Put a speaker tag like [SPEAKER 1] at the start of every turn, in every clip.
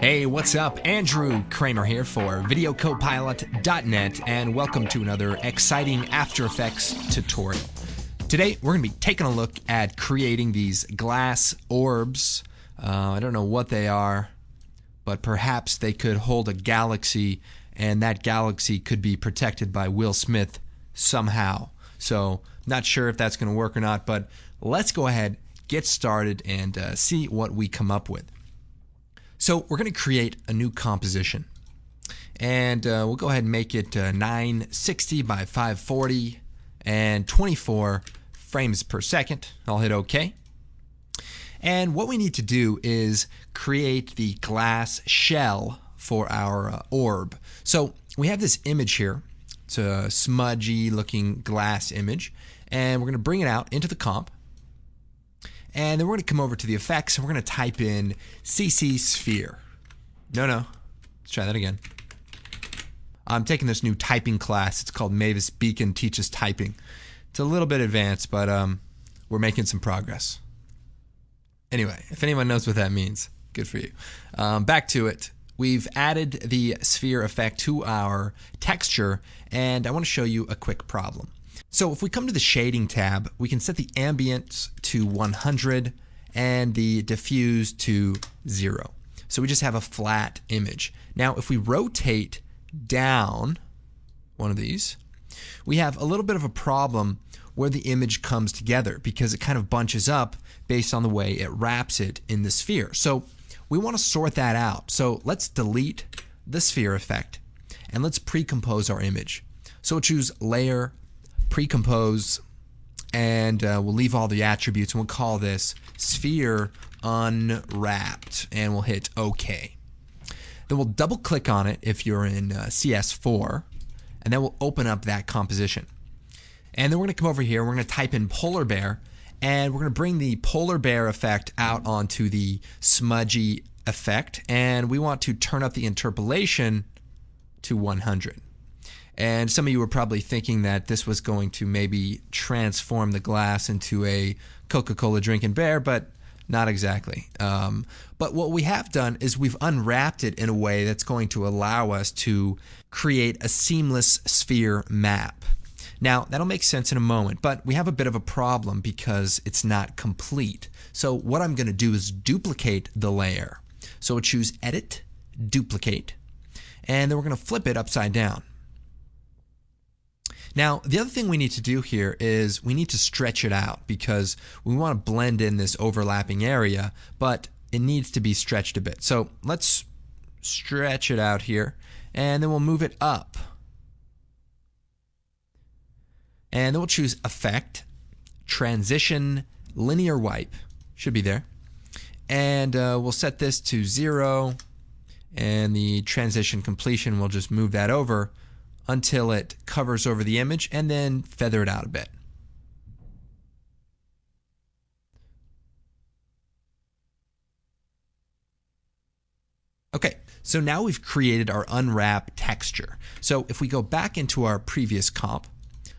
[SPEAKER 1] Hey, what's up? Andrew Kramer here for VideoCopilot.net, and welcome to another exciting After Effects tutorial. Today, we're going to be taking a look at creating these glass orbs. I don't know what they are, but perhaps they could hold a galaxy, and that galaxy could be protected by Will Smith somehow. So, not sure if that's going to work or not, but let's go ahead, get started, and see what we come up with. So we're going to create a new composition, and we'll go ahead and make it 960 by 540 and 24 frames per second. I'll hit OK. And what we need to do is create the glass shell for our orb. So we have this image here. It's a smudgy looking glass image, and we're going to bring it out into the comp. And then we're going to come over to the effects, and we're going to type in CC Sphere. No. Let's try that again. I'm taking this new typing class. It's called Mavis Beacon Teaches Typing. It's a little bit advanced, but we're making some progress. Anyway, if anyone knows what that means, good for you. Back to it. We've added the sphere effect to our texture, and I want to show you a quick problem. So if we come to the shading tab, we can set the ambience to 100 and the diffuse to 0. So we just have a flat image. Now if we rotate down one of these, we have a little bit of a problem where the image comes together because it kind of bunches up based on the way it wraps it in the sphere. So we want to sort that out. So let's delete the sphere effect and let's pre-compose our image. So we'll choose Layer, Pre-compose, and we'll leave all the attributes, and we'll call this Sphere Unwrapped, and we'll hit OK. Then we'll double click on it if you're in CS4, and then we'll open up that composition. And then we're going to come over here, we're going to type in polar bear, and we're going to bring the polar bear effect out onto the smudgy effect, and we want to turn up the interpolation to 100. And some of you were probably thinking that this was going to maybe transform the glass into a Coca-Cola drinking bear, but not exactly. But what we have done is we've unwrapped it in a way that's going to allow us to create a seamless sphere map. Now, that'll make sense in a moment, but we have a bit of a problem because it's not complete. So what I'm going to do is duplicate the layer. So we'll choose Edit, Duplicate, and then we're going to flip it upside down. Now, the other thing we need to do here is we need to stretch it out because we want to blend in this overlapping area, but it needs to be stretched a bit. So let's stretch it out here, and then we'll move it up. And then we'll choose Effect, Transition, Linear Wipe, should be there. And we'll set this to 0, and the transition completion, we'll just move that over until it covers over the image, and then feather it out a bit. Okay, so now we've created our unwrap texture. So if we go back into our previous comp,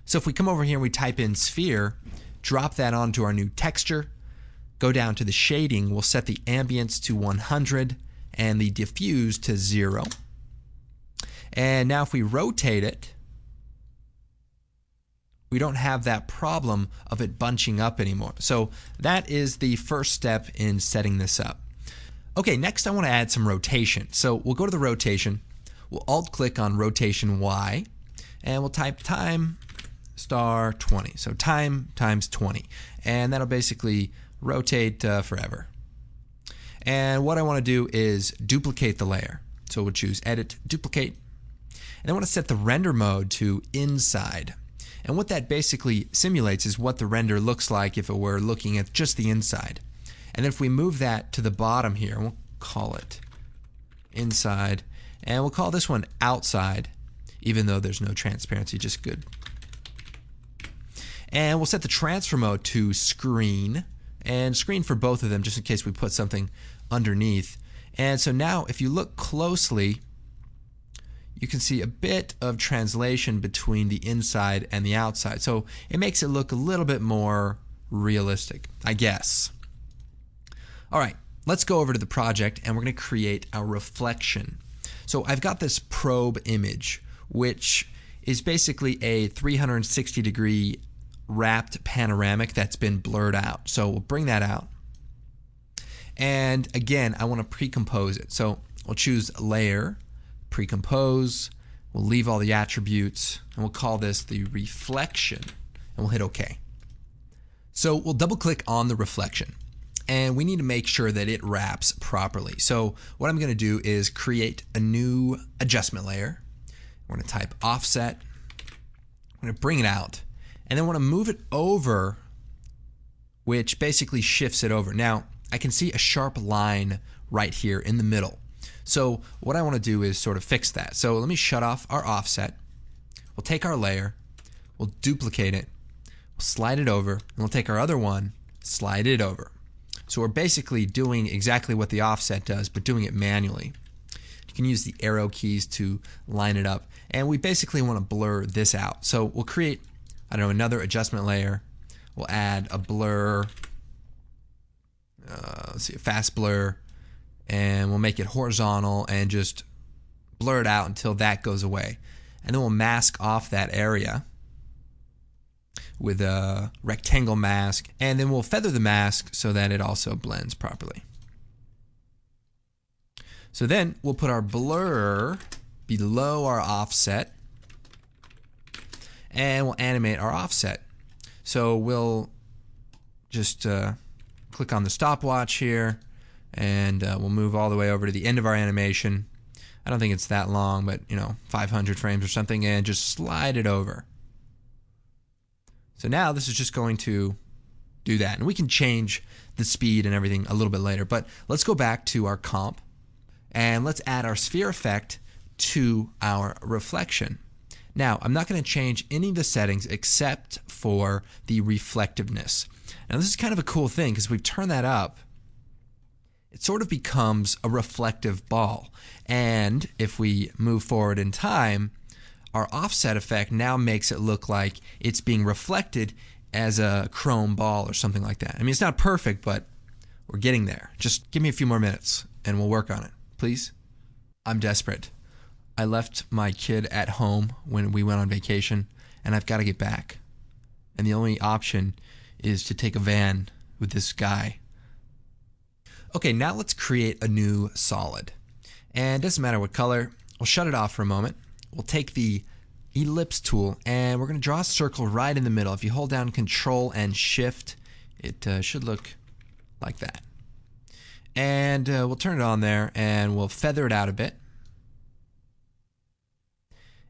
[SPEAKER 1] so if we come over here and we type in sphere, drop that onto our new texture, go down to the shading, we'll set the ambience to 100 and the diffuse to 0. And now if we rotate it, we don't have that problem of it bunching up anymore. So that is the first step in setting this up. Okay, next I want to add some rotation. So we'll go to the rotation, we'll alt-click on rotation Y, and we'll type time star 20. So time times 20. And that'll basically rotate forever. And what I want to do is duplicate the layer. So we'll choose Edit, Duplicate. And I want to set the render mode to inside. And what that basically simulates is what the render looks like if it were looking at just the inside. And then if we move that to the bottom here, we'll call it inside. And we'll call this one outside, even though there's no transparency, just good. And we'll set the transfer mode to screen, and screen for both of them just in case we put something underneath. And so now if you look closely, you can see a bit of translation between the inside and the outside. So it makes it look a little bit more realistic, I guess. All right, let's go over to the project and we're going to create our reflection. So I've got this probe image, which is basically a 360-degree wrapped panoramic that's been blurred out. So we'll bring that out. And again, I want to pre-compose it. So we'll choose Layer, Pre-compose. We'll leave all the attributes, and we'll call this the reflection, and we'll hit OK. So we'll double-click on the reflection, and we need to make sure that it wraps properly. So what I'm going to do is create a new adjustment layer. We're going to type offset. I'm going to bring it out, and then we're going to move it over, which basically shifts it over. Now, I can see a sharp line right here in the middle. So what I want to do is sort of fix that. So let me shut off our offset. We'll take our layer, we'll duplicate it, we'll slide it over, and we'll take our other one, slide it over. So we're basically doing exactly what the offset does, but doing it manually. You can use the arrow keys to line it up. And we basically want to blur this out. So we'll create, I don't know, another adjustment layer. We'll add a blur, let's see, a fast blur, and we'll make it horizontal and just blur it out until that goes away. And then we'll mask off that area with a rectangle mask, and then we'll feather the mask so that it also blends properly. So then we'll put our blur below our offset, and we'll animate our offset. So we'll just click on the stopwatch here, and we'll move all the way over to the end of our animation. I don't think it's that long, but 500 frames or something, and just slide it over. So now this is just going to do that, and we can change the speed and everything a little bit later. But let's go back to our comp, and let's add our sphere effect to our reflection. Now, I'm not going to change any of the settings except for the reflectiveness. Now, this is kind of a cool thing because we've turned that up. It sort of becomes a reflective ball. And if we move forward in time, our offset effect now makes it look like it's being reflected as a chrome ball or something like that. I mean, it's not perfect, but we're getting there. Just give me a few more minutes and we'll work on it, please. I'm desperate. I left my kid at home when we went on vacation, and I've got to get back. And the only option is to take a van with this guy. Okay, now let's create a new solid. And it doesn't matter what color. We'll shut it off for a moment. We'll take the ellipse tool, and we're going to draw a circle right in the middle. If you hold down Control and Shift, it should look like that. And we'll turn it on there, and we'll feather it out a bit.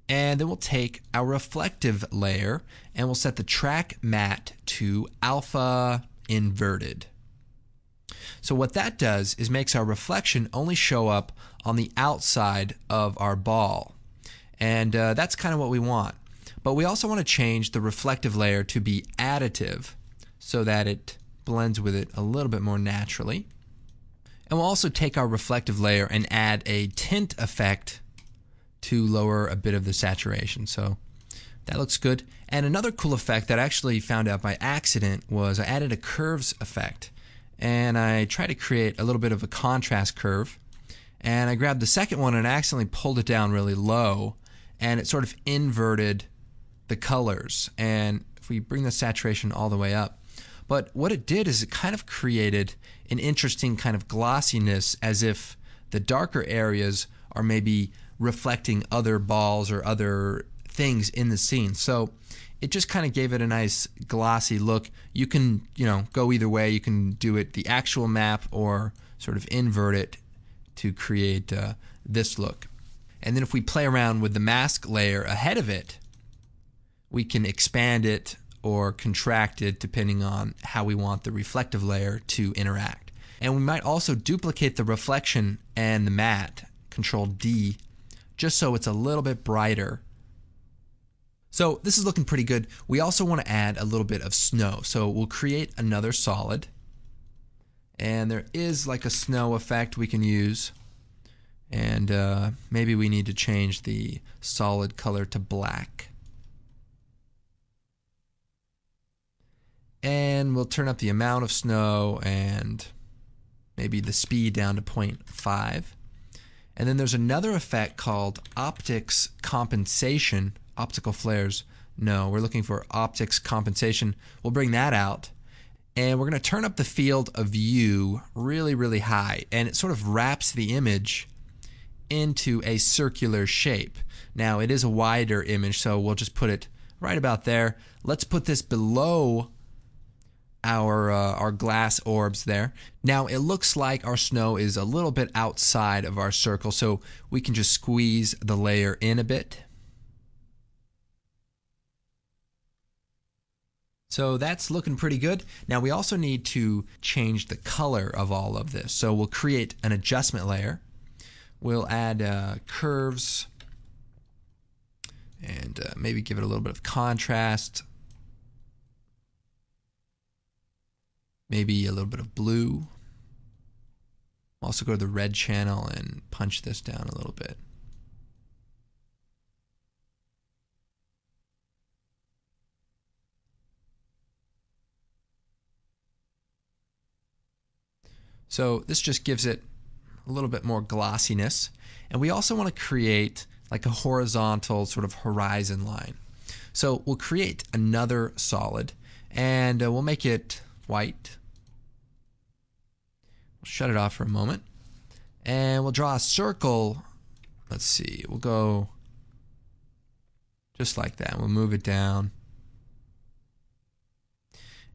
[SPEAKER 1] And then we'll take our reflective layer and we'll set the track matte to alpha inverted. So what that does is makes our reflection only show up on the outside of our ball. And that's kind of what we want. But we also want to change the reflective layer to be additive so that it blends with it a little bit more naturally. And we'll also take our reflective layer and add a tint effect to lower a bit of the saturation. So that looks good. And another cool effect that I actually found out by accident was I added a curves effect. And I tried to create a little bit of a contrast curve. And I grabbed the second one and accidentally pulled it down really low. And it sort of inverted the colors. And if we bring the saturation all the way up. But what it did is it kind of created an interesting kind of glossiness, as if the darker areas are maybe reflecting other balls or other things in the scene. So it just kind of gave it a nice glossy look. You can, go either way. You can do it the actual map or sort of invert it to create this look. And then if we play around with the mask layer ahead of it, we can expand it or contract it depending on how we want the reflective layer to interact. And we might also duplicate the reflection and the matte, Control D, just so it's a little bit brighter. So this is looking pretty good. We also want to add a little bit of snow. So we'll create another solid. And there is like a snow effect we can use. And maybe we need to change the solid color to black. And we'll turn up the amount of snow, and maybe the speed down to 0.5. And then there's another effect called optics compensation. Optical flares, no, we're looking for optics compensation. We'll bring that out. And we're going to turn up the field of view really, really high. And it sort of wraps the image into a circular shape. Now, it is a wider image, so we'll just put it right about there. Let's put this below our glass orbs there. Now, it looks like our snow is a little bit outside of our circle, so we can just squeeze the layer in a bit. So that's looking pretty good. Now we also need to change the color of all of this. So we'll create an adjustment layer. We'll add curves and maybe give it a little bit of contrast. Maybe a little bit of blue. Also go to the red channel and punch this down a little bit. So this just gives it a little bit more glossiness. And we also want to create like a horizontal sort of horizon line. So we'll create another solid and we'll make it white. We'll shut it off for a moment. And we'll draw a circle. Let's see, we'll go just like that. We'll move it down.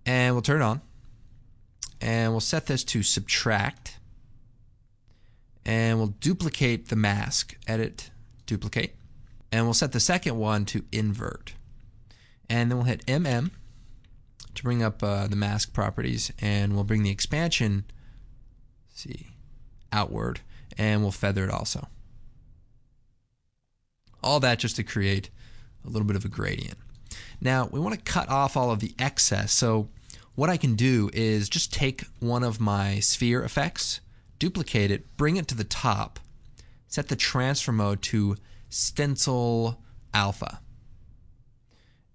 [SPEAKER 1] And we'll turn it on. And we'll set this to subtract. And we'll duplicate the mask. Edit, duplicate. And we'll set the second one to invert. And then we'll hit MM to bring up the mask properties. And we'll bring the expansion, let's see, outward. And we'll feather it also. All that just to create a little bit of a gradient. Now, we want to cut off all of the excess. So what I can do is just take one of my sphere effects, duplicate it, bring it to the top, set the transfer mode to stencil alpha.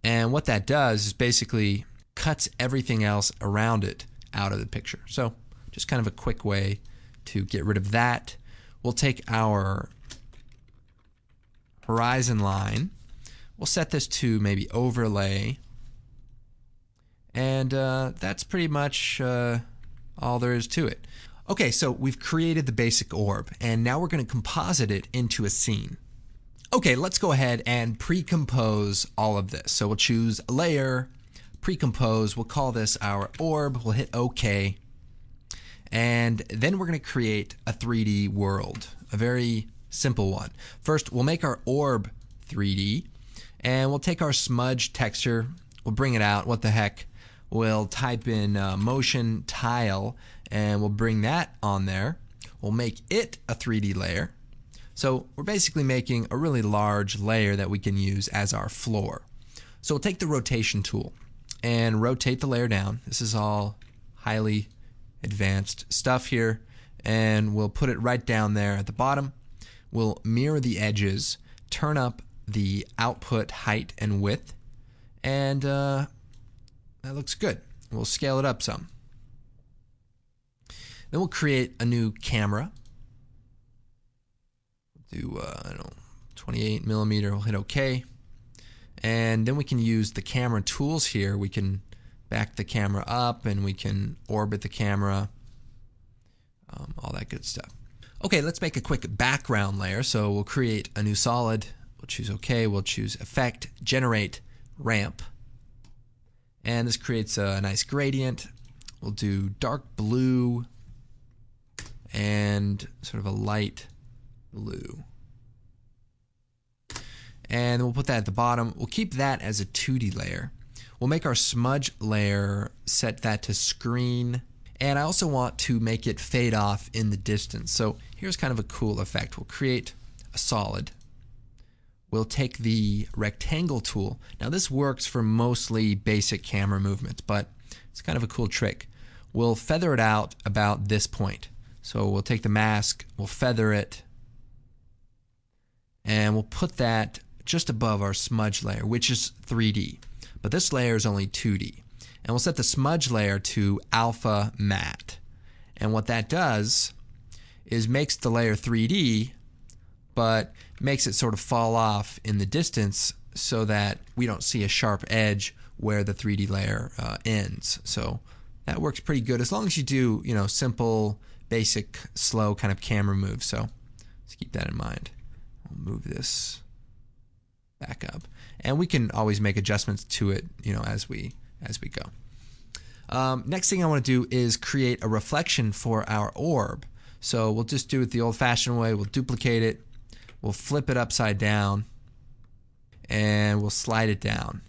[SPEAKER 1] And what that does is basically cuts everything else around it out of the picture. So just kind of a quick way to get rid of that. We'll take our horizon line, we'll set this to maybe overlay. And that's pretty much all there is to it. Okay, so we've created the basic orb, and now we're going to composite it into a scene. Okay, let's go ahead and pre-compose all of this. So we'll choose layer, pre-compose, we'll call this our orb, we'll hit OK. And then we're going to create a 3D world, a very simple one. First, we'll make our orb 3D, and we'll take our smudge texture, we'll bring it out, what the heck. We'll type in motion tile and we'll bring that on there. We'll make it a 3D layer. So we're basically making a really large layer that we can use as our floor. So we'll take the rotation tool and rotate the layer down. This is all highly advanced stuff here. And we'll put it right down there at the bottom. We'll mirror the edges, turn up the output height and width, and that looks good. We'll scale it up some. Then we'll create a new camera. Do, I don't know, 28 millimeter. We'll hit OK. And then we can use the camera tools here. We can back the camera up and we can orbit the camera. All that good stuff. Okay, let's make a quick background layer. So we'll create a new solid. We'll choose OK. We'll choose Effect, Generate, Ramp. And this creates a nice gradient. We'll do dark blue and sort of a light blue. And we'll put that at the bottom. We'll keep that as a 2D layer. We'll make our smudge layer, set that to screen. And I also want to make it fade off in the distance. So here's kind of a cool effect. We'll create a solid. We'll take the rectangle tool. Now this works for mostly basic camera movements, but it's kind of a cool trick. We'll feather it out about this point. So we'll take the mask, we'll feather it, and we'll put that just above our smudge layer, which is 3D. But this layer is only 2D. And we'll set the smudge layer to alpha matte. And what that does is makes the layer 3D, but makes it sort of fall off in the distance so that we don't see a sharp edge where the 3D layer ends. So that works pretty good as long as you do, simple, basic, slow kind of camera moves. So let's keep that in mind. I'll move this back up, and we can always make adjustments to it, as we go. Next thing I want to do is create a reflection for our orb. So we'll just do it the old-fashioned way. We'll duplicate it. We'll flip it upside down, and we'll slide it down.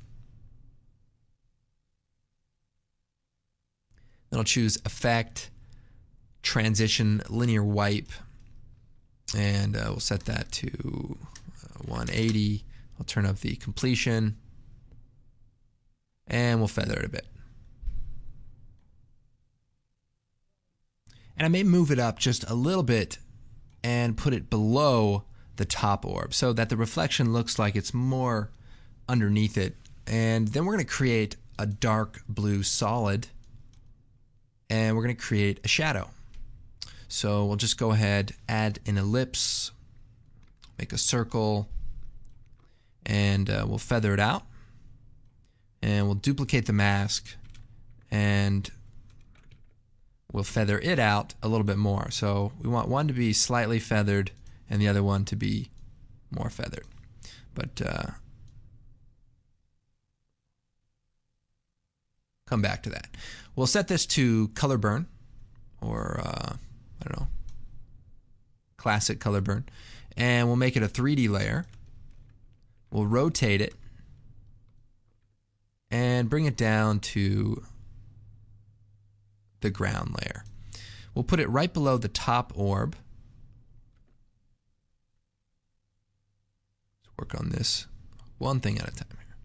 [SPEAKER 1] Then I'll choose Effect, Transition, Linear Wipe, and we'll set that to 180. I'll turn up the completion, and we'll feather it a bit. And I may move it up just a little bit and put it below the top orb so that the reflection looks like it's more underneath it. And then we're going to create a dark blue solid, and we're going to create a shadow. So we'll just go ahead, add an ellipse, make a circle, and we'll feather it out. And we'll duplicate the mask, and we'll feather it out a little bit more. So we want one to be slightly feathered and the other one to be more feathered. But come back to that. We'll set this to color burn, or I don't know, classic color burn, and we'll make it a 3D layer. We'll rotate it and bring it down to the ground layer. We'll put it right below the top orb. Let's work on this one thing at a time here.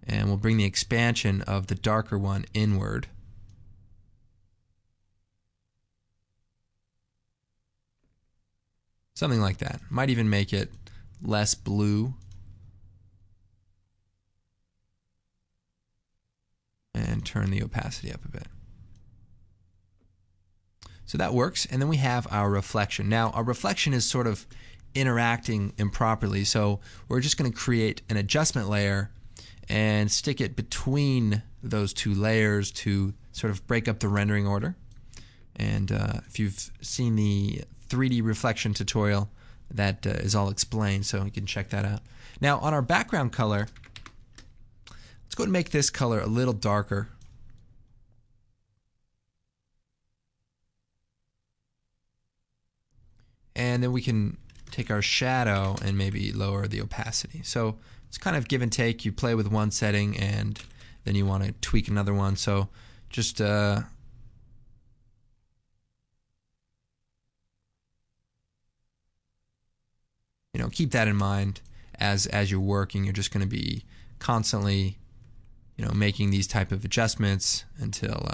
[SPEAKER 1] And we'll bring the expansion of the darker one inward. Something like that. Might even make it less blue. And turn the opacity up a bit. So that works, and then we have our reflection. Now, our reflection is sort of interacting improperly, so we're just going to create an adjustment layer and stick it between those two layers to sort of break up the rendering order. And if you've seen the 3D reflection tutorial, that is all explained, so you can check that out. Now, on our background color, let's go ahead and make this color a little darker. And then we can take our shadow and maybe lower the opacity. So it's kind of give and take. You play with one setting and then you want to tweak another one. So just keep that in mind as you're working. You're just going to be constantly making these type of adjustments until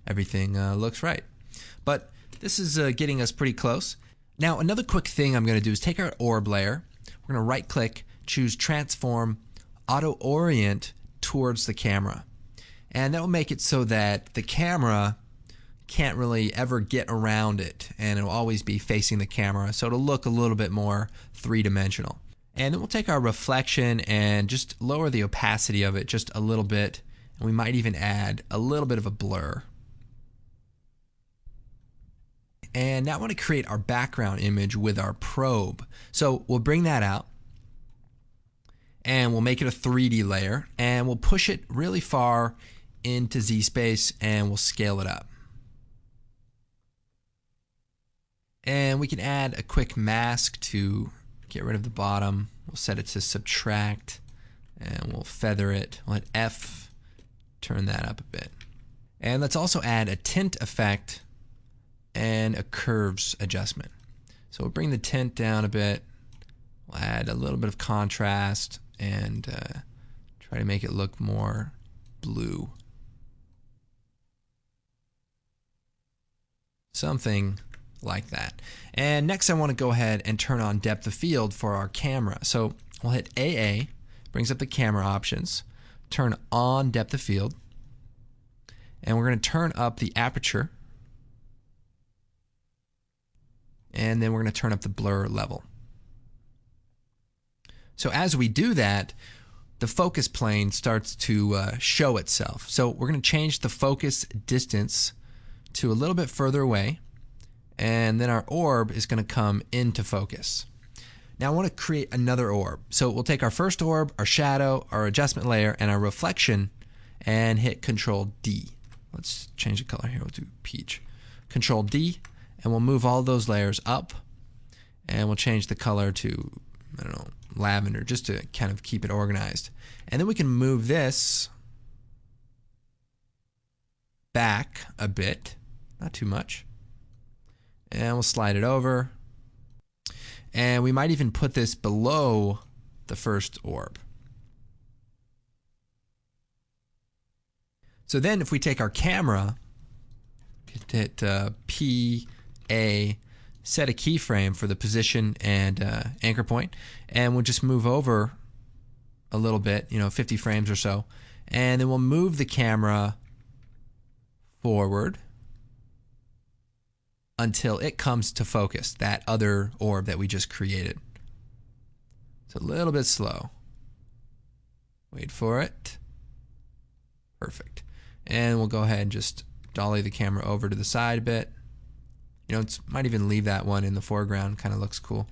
[SPEAKER 1] everything looks right. But this is getting us pretty close. Now, another quick thing I'm going to do is take our orb layer. We're going to right click, choose Transform, Auto Orient towards the camera. And that will make it so that the camera can't really ever get around it, and it'll always be facing the camera, so it'll look a little bit more three-dimensional. And then we'll take our reflection and just lower the opacity of it just a little bit, and we might even add a little bit of a blur. And now I want to create our background image with our probe. So we'll bring that out, and we'll make it a 3D layer, and we'll push it really far into Z-space, and we'll scale it up. And we can add a quick mask to get rid of the bottom. We'll set it to subtract, and we'll feather it. We'll hit F, turn that up a bit. And let's also add a tint effect and a curves adjustment. So we'll bring the tint down a bit. We'll add a little bit of contrast and try to make it look more blue. Something like that. And next I want to go ahead and turn on depth of field for our camera. So we'll hit AA, brings up the camera options, turn on depth of field, and we're going to turn up the aperture and then we're going to turn up the blur level. So as we do that, the focus plane starts to show itself. So we're going to change the focus distance to a little bit further away, and then our orb is going to come into focus. Now I want to create another orb. So we'll take our first orb, our shadow, our adjustment layer, and our reflection, and hit Control D. Let's change the color here. We'll do peach. Control D, and we'll move all those layers up, and we'll change the color to, I don't know, lavender, just to kind of keep it organized. And then we can move this back a bit, not too much, and we'll slide it over, and we might even put this below the first orb. So then if we take our camera, hit P, A, set a keyframe for the position and anchor point, and we'll just move over a little bit, 50 frames or so, and then we'll move the camera forward until it comes to focus, that other orb that we just created. It's a little bit slow. Wait for it. Perfect. And we'll go ahead and just dolly the camera over to the side a bit. It might even leave that one in the foreground. Kind of looks cool.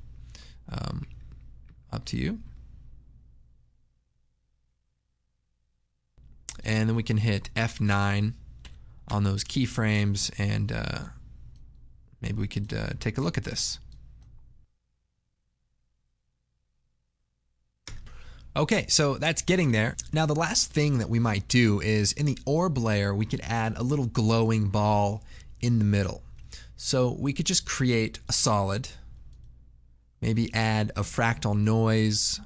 [SPEAKER 1] Up to you. And then we can hit F9 on those keyframes, and maybe we could take a look at this. Okay, so that's getting there. Now the last thing that we might do is in the orb layer, we could add a little glowing ball in the middle. So we could just create a solid, maybe add a fractal noise,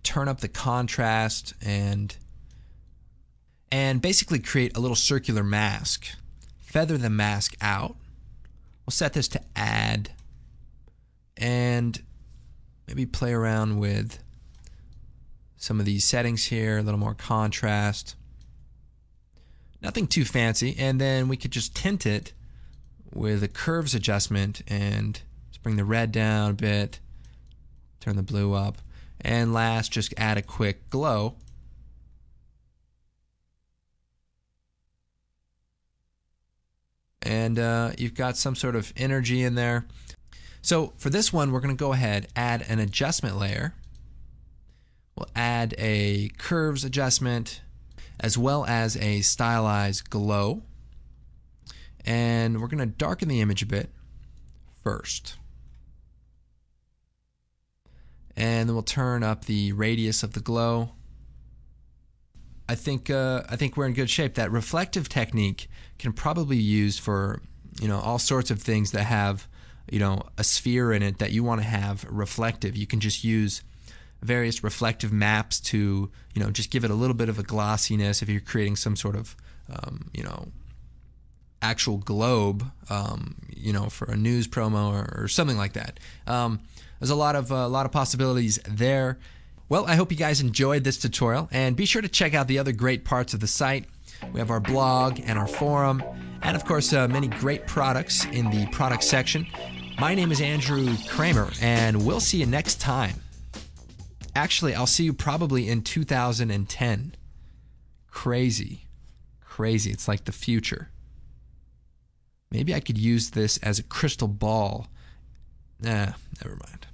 [SPEAKER 1] turn up the contrast, and basically create a little circular mask. Feather the mask out. We'll set this to add, and maybe play around with some of these settings here, a little more contrast. Nothing too fancy, and then we could just tint it with a curves adjustment and just bring the red down a bit, turn the blue up, and last just add a quick glow. And you've got some sort of energy in there. So for this one, we're going to go ahead, add an adjustment layer. We'll add a curves adjustment as well as a stylized glow. And we're going to darken the image a bit first. And then we'll turn up the radius of the glow. I think we're in good shape. That reflective technique can probably be used for all sorts of things that have a sphere in it that you want to have reflective. You can just use various reflective maps to just give it a little bit of a glossiness if you're creating some sort of actual globe for a news promo or something like that. There's a lot of possibilities there. Well, I hope you guys enjoyed this tutorial, and be sure to check out the other great parts of the site. We have our blog and our forum, and of course many great products in the product section. My name is Andrew Kramer, and we'll see you next time. Actually, I'll see you probably in 2010. Crazy. It's like the future. Maybe I could use this as a crystal ball. Nah, never mind.